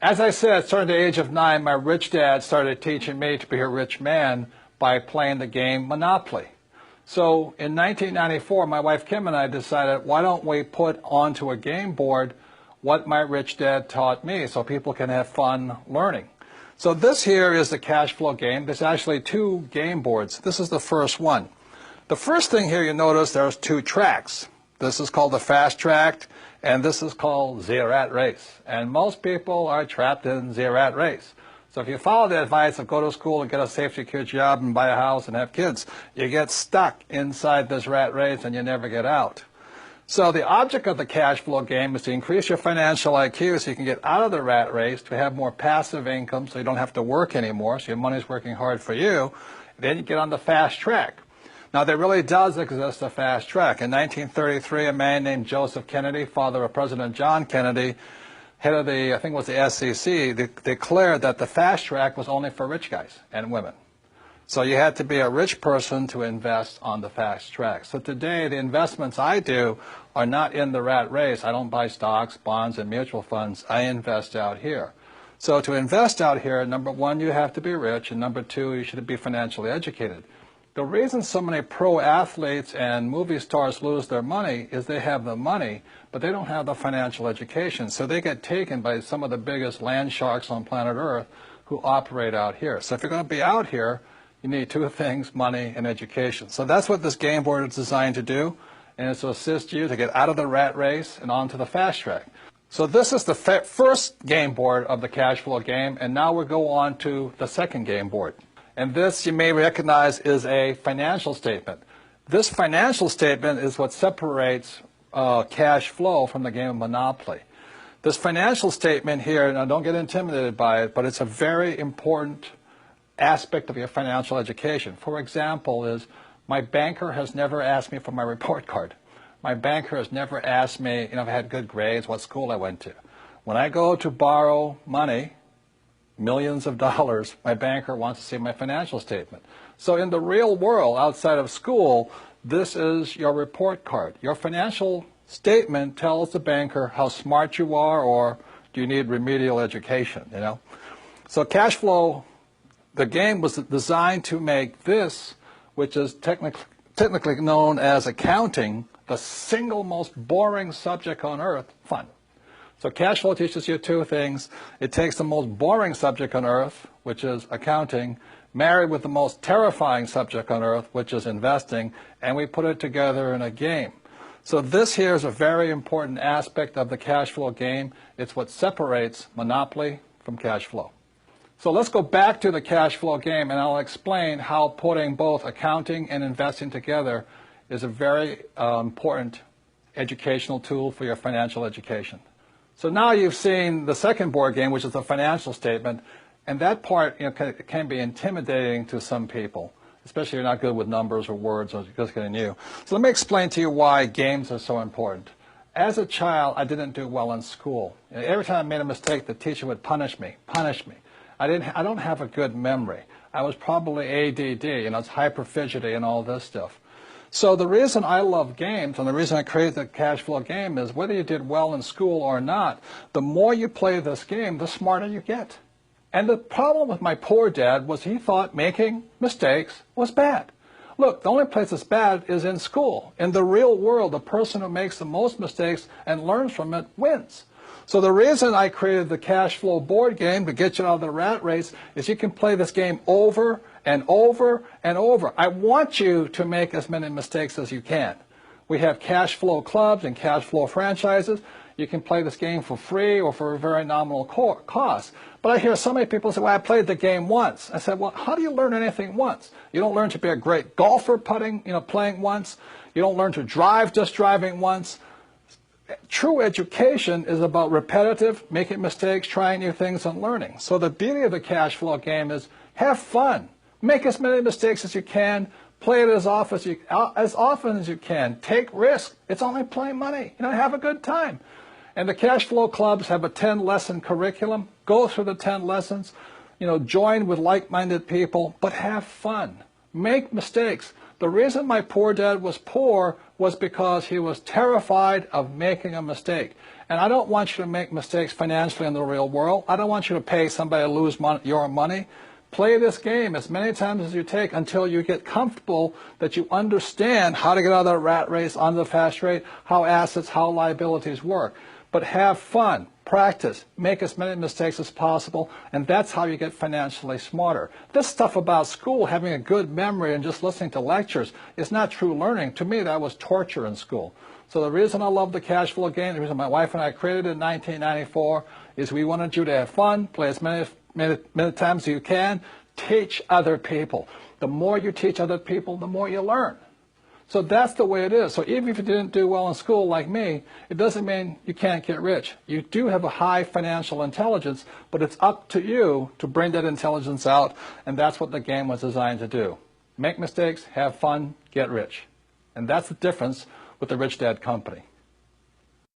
As I said, starting at the age of 9, my rich dad started teaching me to be a rich man by playing the game Monopoly. So in 1994, my wife Kim and I decided, why don't we put onto a game board what my rich dad taught me so people can have fun learning. So this here is the cash flow game. There's actually 2 game boards. This is the first one. The first thing here, you notice there's 2 tracks. This is called the fast track, and this is called the rat race. And most people are trapped in the rat race. So if you follow the advice of go to school and get a safe, secure job and buy a house and have kids, you get stuck inside this rat race and you never get out. So the object of the cash flow game is to increase your financial IQ so you can get out of the rat race, to have more passive income so you don't have to work anymore, so your money's working hard for you. Then you get on the fast track. Now, there really does exist a fast track. In 1933, a man named Joseph Kennedy, father of President John Kennedy, head of the, I think it was the SEC, declared that the fast track was only for rich guys and women. So you had to be a rich person to invest on the fast track. So today, the investments I do are not in the rat race. I don't buy stocks, bonds, and mutual funds. I invest out here. So to invest out here, number 1, you have to be rich, and number 2, you should be financially educated. The reason so many pro athletes and movie stars lose their money is they have the money, but they don't have the financial education. So they get taken by some of the biggest land sharks on planet Earth who operate out here. So if you're going to be out here, you need 2 things, money and education. So that's what this game board is designed to do, and it's to assist you to get out of the rat race and onto the fast track. So this is the first game board of the cash flow game, and now we'll go on to the second game board. And this, you may recognize, is a financial statement. This financial statement is what separates cash flow from the game of Monopoly. This financial statement here, now don't get intimidated by it, but it's a very important aspect of your financial education. For example, is my banker has never asked me for my report card. My banker has never asked me, if I had good grades, what school I went to. When I go to borrow money, millions of dollars, my banker wants to see my financial statement. So in the real world, outside of school, this is your report card. Your financial statement tells the banker how smart you are, or do you need remedial education, So cash flow, the game was designed to make this, which is technically known as accounting, the single most boring subject on earth, fun. So cash flow teaches you 2 things. It takes the most boring subject on earth, which is accounting, married with the most terrifying subject on earth, which is investing, and we put it together in a game. So this here is a very important aspect of the cash flow game. It's what separates Monopoly from cash flow. So let's go back to the cash flow game, and I'll explain how putting both accounting and investing together is a very important educational tool for your financial education. So now you've seen the second board game, which is the financial statement, and that part can be intimidating to some people, especially if you're not good with numbers or words or just getting new. So let me explain to you why games are so important. As a child, I didn't do well in school. Every time I made a mistake, the teacher would punish me. I don't have a good memory. I was probably ADD, it's hyperfidgety and all this stuff. So the reason I love games, and the reason I created the cash flow game, is whether you did well in school or not, the more you play this game, the smarter you get. And the problem with my poor dad was he thought making mistakes was bad. Look, the only place it's bad is in school. In the real world, the person who makes the most mistakes and learns from it wins. So the reason I created the cash flow board game to get you out of the rat race is you can play this game over and over and over. I want you to make as many mistakes as you can. We have cash flow clubs and cash flow franchises. You can play this game for free or for a very nominal cost. But I hear so many people say, well, I played the game once. I said, well, how do you learn anything once? You don't learn to be a great golfer playing once. You don't learn to drive just driving once. True education is about repetitive, making mistakes, trying new things, and learning. So the beauty of the cash flow game is have fun. Make as many mistakes as you can. Play it as often as you can. Take risks. It's only playing money. Have a good time. And the cash flow clubs have a 10-lesson curriculum. Go through the 10 lessons. Join with like-minded people, but have fun. Make mistakes. The reason my poor dad was poor was because he was terrified of making a mistake. And I don't want you to make mistakes financially in the real world. I don't want you to pay somebody to lose your money. Play this game as many times as you take until you get comfortable that you understand how to get out of that rat race, onto the fast rate, how assets, how liabilities work. But have fun, practice, make as many mistakes as possible, and that's how you get financially smarter. This stuff about school, having a good memory and just listening to lectures, is not true learning. To me, that was torture in school. So the reason I love the cash flow game, the reason my wife and I created it in 1994, is we wanted you to have fun, play as many times as you can, teach other people. The more you teach other people, the more you learn. So that's the way it is. So even if you didn't do well in school like me, it doesn't mean you can't get rich. You do have a high financial intelligence, but it's up to you to bring that intelligence out, and that's what the game was designed to do. Make mistakes, have fun, get rich. And that's the difference with the Rich Dad Company.